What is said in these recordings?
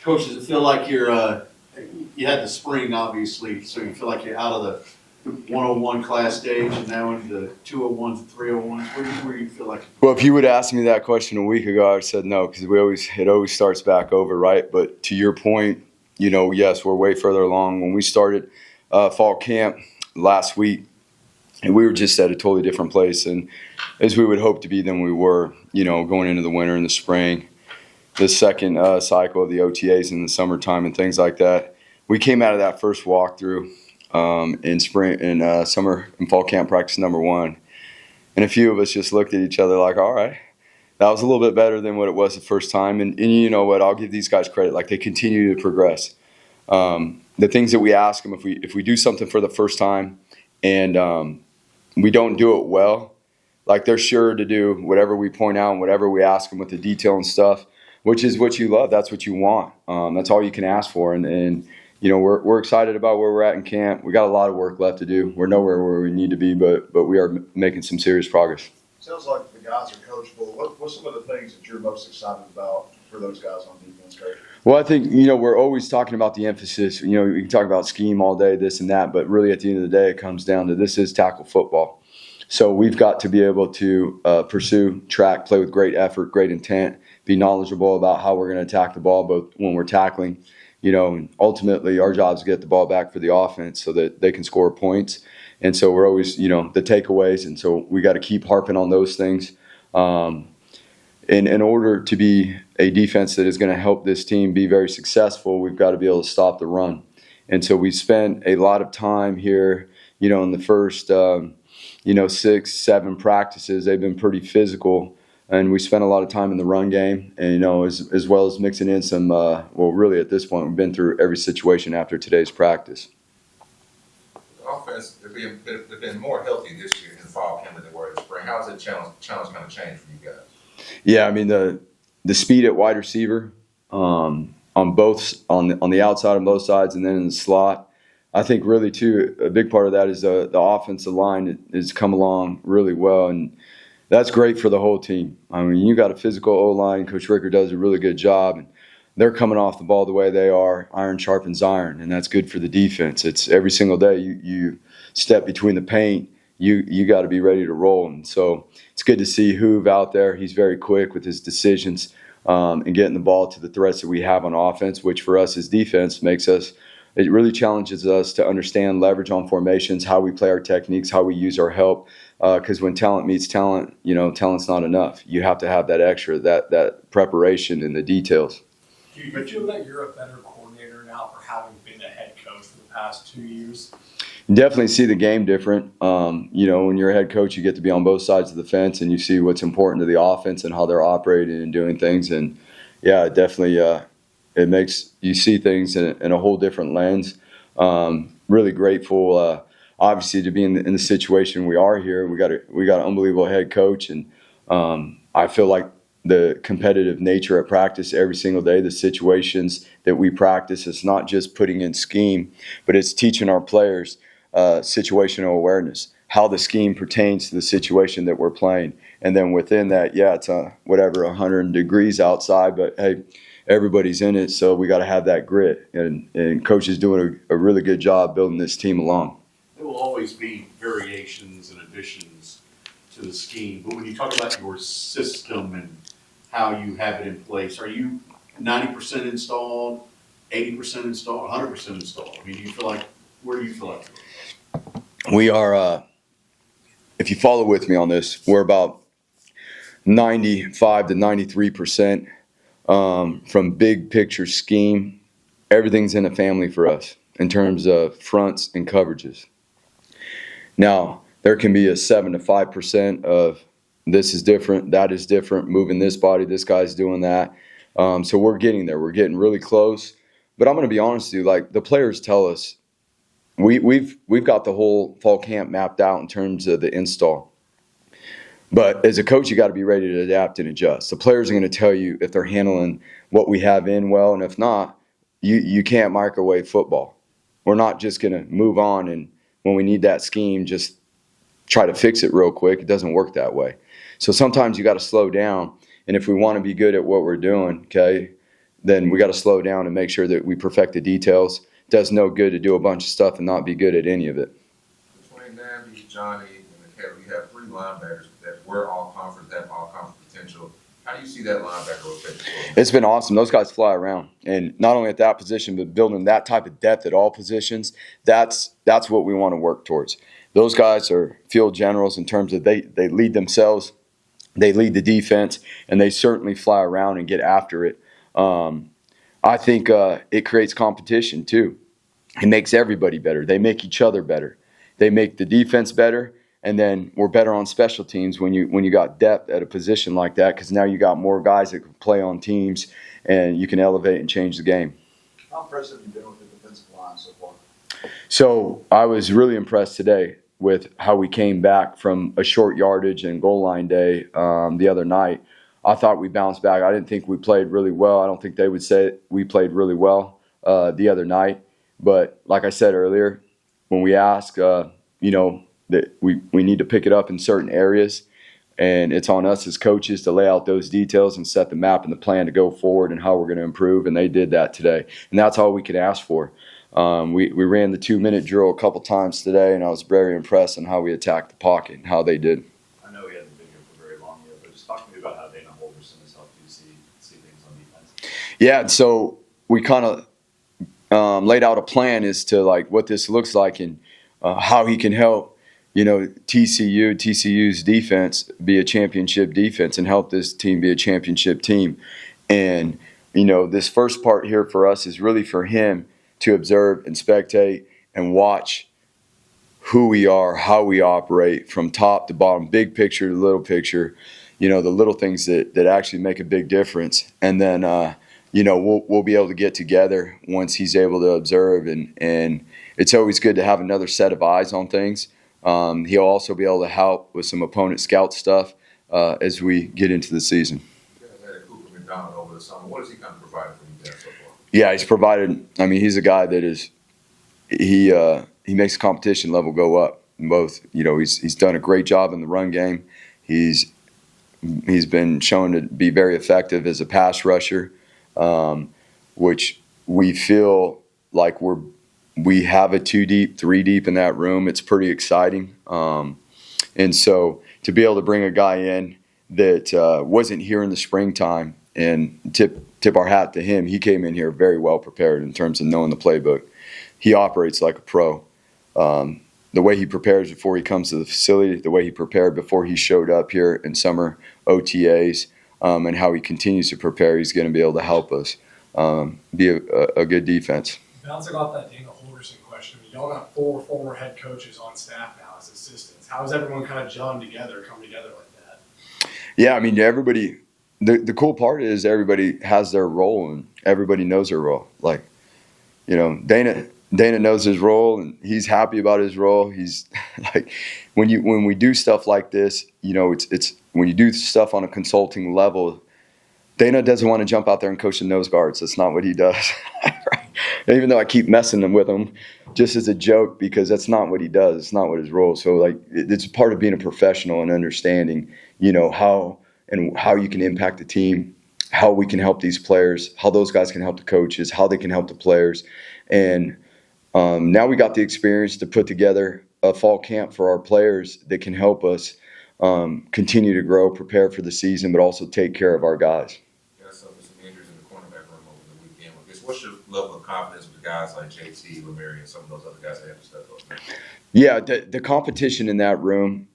Coach, does it feel like you had the spring, obviously, so you feel like you're out of the 101 class stage and now into the 201s and 301s? Where do you feel like? Well, if you would ask me that question a week ago, I would have said no, because it always starts back over, right? But to your point, yes, we're way further along. When we started fall camp last week, and we were just at a totally different place, and as we would hope to be than we were, going into the winter and the spring, the second cycle of the OTAs in the summertime and things like that. We came out of that first walkthrough in spring, in summer and fall camp practice number 1, and a few of us just looked at each other like, all right, that was a little bit better than what it was the first time. And you know what? I'll give these guys credit. Like, they continue to progress. The things that we ask them, if we do something for the first time and we don't do it well, like, they're sure to do whatever we point out and whatever we ask them with the detail and stuff, which is what you love. That's what you want. That's all you can ask for. And we're excited about where we're at in camp. We got a lot of work left to do. We're nowhere where we need to be, but we are making some serious progress. Sounds like the guys are coachable. What's some of the things that you're most excited about for those guys on defense, Coach? Well, I think, we're always talking about the emphasis. We can talk about scheme all day, this and that, but really at the end of the day, it comes down to this is tackle football. So we've got to be able to pursue, track, play with great effort, great intent, be knowledgeable about how we're going to attack the ball, both when we're tackling, and ultimately our job is to get the ball back for the offense so that they can score points. And so we're always, the takeaways, and so we got to keep harping on those things. In order to be a defense that is going to help this team be very successful, we've got to be able to stop the run. And so we spent a lot of time here, in the first 6, 7 practices. They've been pretty physical, and we spent a lot of time in the run game, and as well as mixing in some. Really at this point, we've been through every situation after today's practice. The offense have been more healthy this year in fall camp than they were in spring. How has that challenge kind of changed for you guys? Yeah, I mean the speed at wide receiver on the outside on both sides, and then in the slot. I think really too a big part of that is the offensive line has come along really well, and that's great for the whole team. I mean, you got a physical O-line. Coach Ricker does a really good job, and they're coming off the ball the way they are. Iron sharpens iron, and that's good for the defense. It's every single day you step between the paint. You got to be ready to roll, and so it's good to see Hoove out there. He's very quick with his decisions and getting the ball to the threats that we have on offense, which for us as defense it really challenges us to understand leverage on formations, how we play our techniques, how we use our help. Because when talent meets talent, talent's not enough. You have to have that extra, that preparation and the details. Do you feel that you're a better coordinator now for having been a head coach for the past 2 years? Definitely see the game different. When you're a head coach, you get to be on both sides of the fence, and you see what's important to the offense and how they're operating and doing things. And yeah, it definitely it makes you see things in a whole different lens. Really grateful, obviously, to be in the situation we are here. We got an unbelievable head coach, and I feel like the competitive nature at practice every single day, the situations that we practice, it's not just putting in scheme, but it's teaching our players situational awareness, how the scheme pertains to the situation that we're playing. And then within that, it's 100 degrees outside, but hey, everybody's in it, so we got to have that grit. And Coach is doing a really good job building this team along. There will always be variations and additions to the scheme, but when you talk about your system and how you have it in place, are you 90% installed, 80% installed, 100% installed? I mean, where do you feel like? We are, if you follow with me on this, we're about 95 to 93% from big picture scheme. Everything's in a family for us in terms of fronts and coverages. Now, there can be a 7 to 5% of this is different, that is different, moving this body, this guy's doing that. So we're getting there. We're getting really close. But I'm going to be honest with you, like the players tell us, we've got the whole fall camp mapped out in terms of the install. But as a coach, you got to be ready to adapt and adjust. The players are going to tell you if they're handling what we have in well, and if not, you can't microwave football. We're not just going to move on and when we need that scheme, just try to fix it real quick. It doesn't work that way. So sometimes you got to slow down. And if we want to be good at what we're doing, okay, then we got to slow down and make sure that we perfect the details. It does no good to do a bunch of stuff and not be good at any of it. Between Andy, Johnny, and Kevin, you have 3 linebackers that were all conference, have all conference potential. How do you see that linebacker rotation? It's been awesome. Those guys fly around, and not only at that position, but building that type of depth at all positions. That's what we want to work towards. Those guys are field generals in terms of they lead themselves, they lead the defense, and they certainly fly around and get after it. I think it creates competition too. It makes everybody better. They make each other better. They make the defense better. And then we're better on special teams when you got depth at a position like that, because now you got more guys that can play on teams and you can elevate and change the game. How impressive have you been with the defensive line so far? So I was really impressed today with how we came back from a short yardage and goal line day the other night. I thought we bounced back. I didn't think we played really well. I don't think they would say we played really well the other night. But like I said earlier, when we ask, that we need to pick it up in certain areas, and it's on us as coaches to lay out those details and set the map and the plan to go forward and how we're going to improve, and they did that today. And that's all we could ask for. We ran the 2-minute drill a couple times today, and I was very impressed on how we attacked the pocket and how they did. I know he hasn't been here for very long yet, but just talk to me about how Dana Holgerson has helped you see things on defense. Yeah, so we kind of laid out a plan as to like what this looks like and how he can help TCU's defense be a championship defense and help this team be a championship team. And, this first part here for us is really for him to observe and spectate and watch who we are, how we operate from top to bottom, big picture to little picture, the little things that actually make a big difference. And then, we'll be able to get together once he's able to observe. And it's always good to have another set of eyes on things. He'll also be able to help with some opponent scout stuff as we get into the season. You guys had a Cooper McDonald over the summer. What has he kind of provided for you there so far? Yeah, he's provided. I mean, he's a guy that is he makes the competition level go up. Both, he's done a great job in the run game. He's been shown to be very effective as a pass rusher, which we feel like we have a 2 deep, 3 deep in that room. It's pretty exciting. And so to be able to bring a guy in that wasn't here in the springtime and tip our hat to him, he came in here very well prepared in terms of knowing the playbook. He operates like a pro. The way he prepares before he comes to the facility, the way he prepared before he showed up here in summer OTAs, and how he continues to prepare, he's going to be able to help us be a good defense. Bouncing off that Dana Holgerson question, y'all got 4 former head coaches on staff now as assistants. How is everyone kind of gelling together, come together like that? Yeah, I mean, everybody. The cool part is everybody has their role and everybody knows their role. Like, Dana knows his role and he's happy about his role. He's like, when we do stuff like this, it's when you do stuff on a consulting level, Dana doesn't want to jump out there and coach the nose guards. That's not what he does. Even though I keep messing with him just as a joke, because that's not what he does. It's not what his role is. So, like, it's part of being a professional and understanding, how you can impact the team, how we can help these players, how those guys can help the coaches, how they can help the players. And now we got the experience to put together a fall camp for our players that can help us continue to grow, prepare for the season, but also take care of our guys. Some injuries in the cornerback room over the weekend. What's your level of confidence with the guys like JT, Lemire, and some of those other guys that have to step up? Yeah, the competition in that room,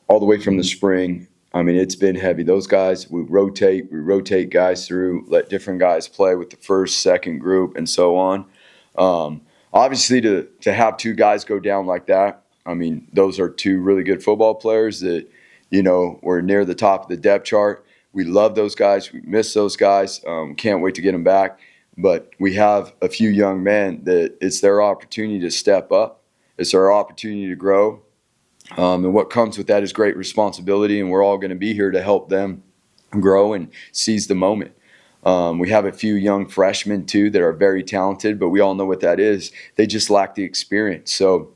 all the way from the spring, I mean, it's been heavy. Those guys, we rotate guys through, let different guys play with the first, second group, and so on. Obviously, to have 2 guys go down like that, I mean, those are 2 really good football players that, were near the top of the depth chart. We love those guys. We miss those guys. Can't wait to get them back. But we have a few young men that it's their opportunity to step up. It's their opportunity to grow. And what comes with that is great responsibility, and we're all going to be here to help them grow and seize the moment. We have a few young freshmen, too, that are very talented, but we all know what that is. They just lack the experience. So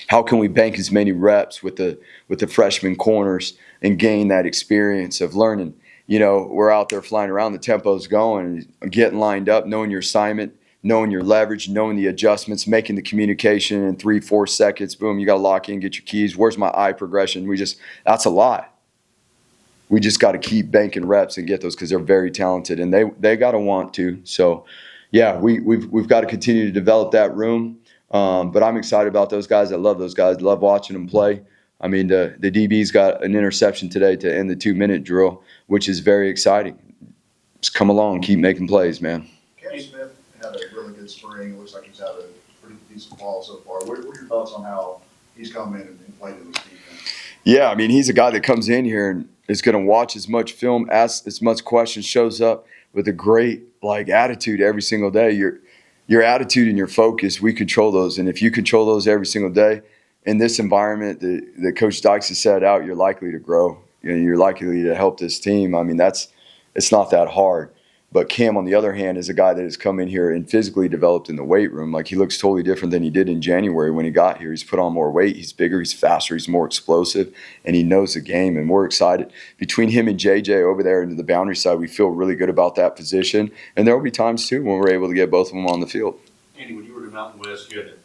how can we bank as many reps with the freshman corners and gain that experience of learning, we're out there flying around, the tempo's going, getting lined up, knowing your assignment, knowing your leverage, knowing the adjustments, making the communication in 3-4 seconds. Boom, you got to lock in, get your keys. Where's my eye progression? That's a lot. We just got to keep banking reps and get those because they're very talented and they got to want to. So, yeah, we've got to continue to develop that room. But I'm excited about those guys. I love those guys. Love watching them play. I mean, the DB's got an interception today to end the 2-minute drill, which is very exciting. Just come along, keep making plays, man. Cam Smith had a really good spring. It looks like he's had a pretty decent fall so far. What are your thoughts on how he's come in and played in this defense? Yeah, I mean, he's a guy that comes in here and is going to watch as much film, ask as much questions, shows up with a great attitude every single day. Your attitude and your focus, we control those. And if you control those every single day in this environment that Coach Dykes has set out, you're likely to grow. You're likely to help this team. I mean, it's not that hard. But Cam, on the other hand, is a guy that has come in here and physically developed in the weight room. Like, he looks totally different than he did in January when he got here. He's put on more weight. He's bigger. He's faster. He's more explosive. And he knows the game. And we're excited. Between him and JJ over there into the boundary side, we feel really good about that position. And there will be times, too, when we're able to get both of them on the field. Andy, when you were in Mountain West, you had to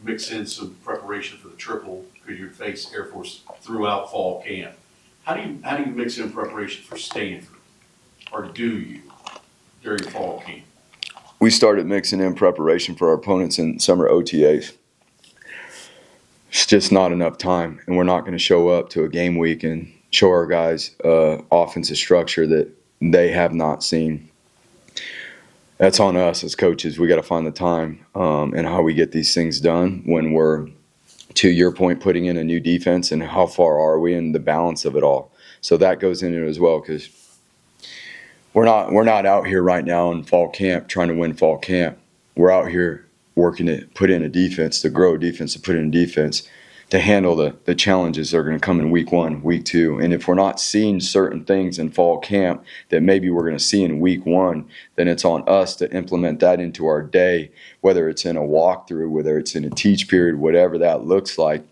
mix in some preparation for the triple because you'd face Air Force throughout fall camp. How do you mix in preparation for Stanford, or do you, during fall camp? We started mixing in preparation for our opponents in summer OTAs. It's just not enough time, and we're not going to show up to a game week and show our guys offensive structure that they have not seen. That's on us as coaches. We got to find the time and how we get these things done when we're, to your point, putting in a new defense, and how far are we in the balance of it all. So that goes into it as well, because we're not out here right now in fall camp trying to win fall camp. We're out here working to put in a defense, to grow a defense, to put in a defense, to handle the challenges that are going to come in week 1, week 2. And if we're not seeing certain things in fall camp that maybe we're going to see in week 1, then it's on us to implement that into our day, whether it's in a walkthrough, whether it's in a teach period, whatever that looks like.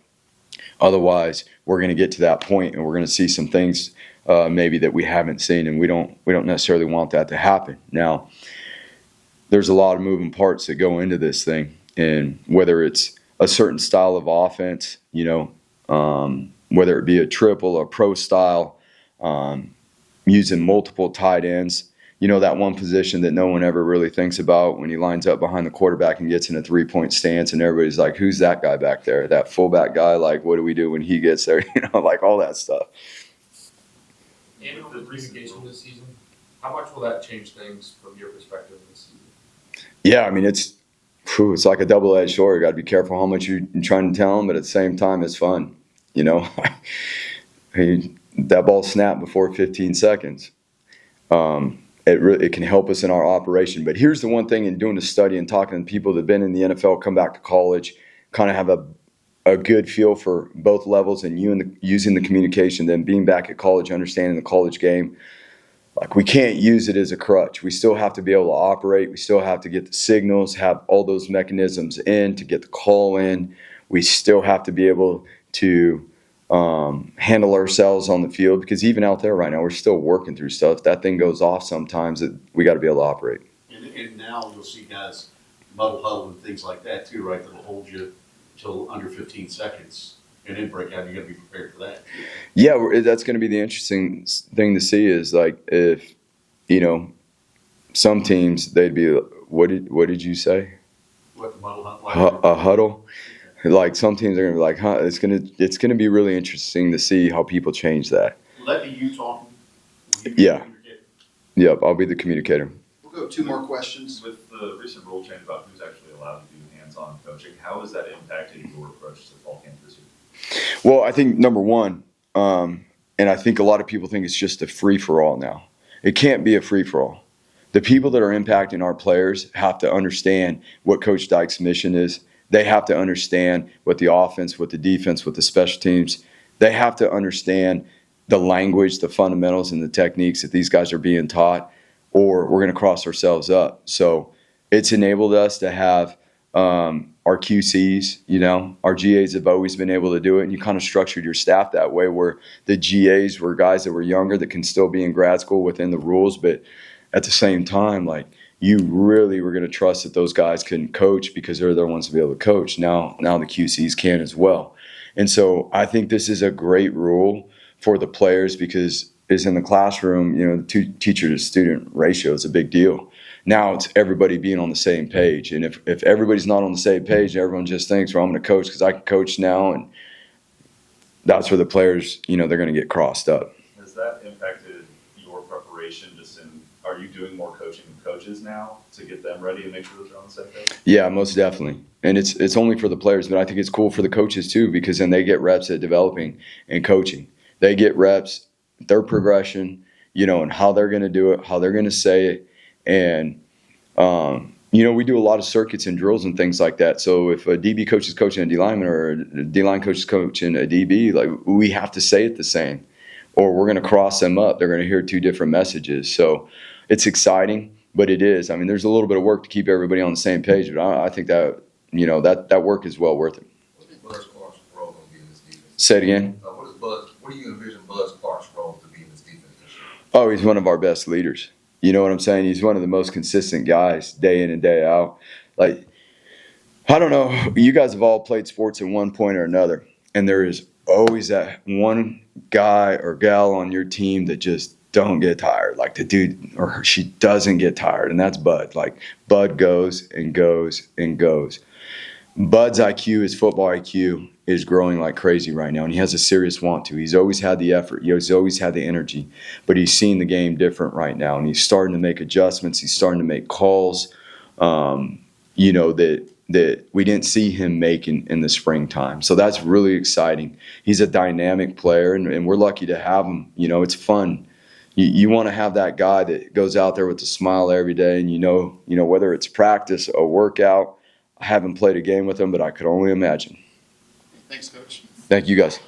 Otherwise, we're going to get to that point and we're going to see some things maybe that we haven't seen, and we don't necessarily want that to happen. Now, there's a lot of moving parts that go into this thing, and whether it's a certain style of offense, whether it be a triple, a pro style, using multiple tight ends, that one position that no one ever really thinks about when he lines up behind the quarterback and gets in a 3-point stance, and everybody's like, who's that guy back there? That fullback guy, like, what do we do when he gets there? Like all that stuff. And on the communication this season, how much will that change things from your perspective this season? Yeah, I mean, it's like a double-edged sword. You got to be careful how much you're trying to tell them, but at the same time, it's fun. That ball snapped before 15 seconds. It can help us in our operation. But here's the one thing in doing the study and talking to people that have been in the NFL, come back to college, kind of have a good feel for both levels, and using the communication, then being back at college, understanding the college game. Like, we can't use it as a crutch. We still have to be able to operate. We still have to get the signals, have all those mechanisms in to get the call in. We still have to be able to handle ourselves on the field, because even out there right now, we're still working through stuff. That thing goes off sometimes. We got to be able to operate. And now you'll see guys muddle huddle and things like that too, right? That'll hold you till under 15 seconds and then break out. You got to be prepared for that. Yeah, that's going to be the interesting thing to see, is like, if some teams, they'd be, what did you say? What the muddle huddle? A huddle. Like, some teams are going to be like, it's gonna be really interesting to see how people change that. Will that be you talking? Yeah. Yep, I'll be the communicator. We'll go 2 more questions. With the recent rule change about who's actually allowed to do hands-on coaching, how has that impacted your approach to fall camp this year? Well, I think number one, and I think a lot of people think it's just a free-for-all now. It can't be a free-for-all. The people that are impacting our players have to understand what Coach Dykes' mission is. They have to understand what the offense, what the defense, what the special teams, they have to understand the language, the fundamentals, and the techniques that these guys are being taught, or we're going to cross ourselves up. So it's enabled us to have our our QCs, our GAs have always been able to do it, and you kind of structured your staff that way where the GAs were guys that were younger that can still be in grad school within the rules, but at the same time, like, you really were going to trust that those guys can coach because they're the ones to be able to coach. Now the QCs can as well. And so I think this is a great rule for the players because it's in the classroom, the teacher to student ratio is a big deal. Now it's everybody being on the same page. And if everybody's not on the same page, everyone just thinks, well, I'm going to coach because I can coach now. And that's where the players, they're going to get crossed up. Has that impacted your preparation are you doing more coaching with coaches now to get them ready and make sure that they're on the same page? Yeah, most definitely. And it's only for the players, but I think it's cool for the coaches too, because then they get reps at developing and coaching. They get reps, their progression, and how they're going to do it, how they're going to say it. And, we do a lot of circuits and drills and things like that. So if a DB coach is coaching a D lineman or a D line coach is coaching a DB, like, we have to say it the same or we're going to cross them up. They're going to hear two different messages. So it's exciting, but it is. I mean, there's a little bit of work to keep everybody on the same page, but I think that, that work is well worth it. What is Buzz Clark's role going to be in this defense? Say it again. What do you envision Buzz Clark's role to be in this defense this year? Oh, he's one of our best leaders. You know what I'm saying? He's one of the most consistent guys day in and day out. Like, I don't know. You guys have all played sports at one point or another, and there is always that one guy or gal on your team that just don't get tired. Like, the dude or she doesn't get tired, and that's Bud. Like, Bud goes and goes and goes. Bud's IQ, his football IQ, is growing like crazy right now, and he has a serious want to. He's always had the effort. He's always had the energy, but he's seeing the game different right now, and he's starting to make adjustments. He's starting to make calls, that we didn't see him making in the springtime. So that's really exciting. He's a dynamic player, and we're lucky to have him. It's fun. You want to have that guy that goes out there with a smile every day, and whether it's practice, a workout. I haven't played a game with him, but I could only imagine. Thanks, Coach. Thank you, guys.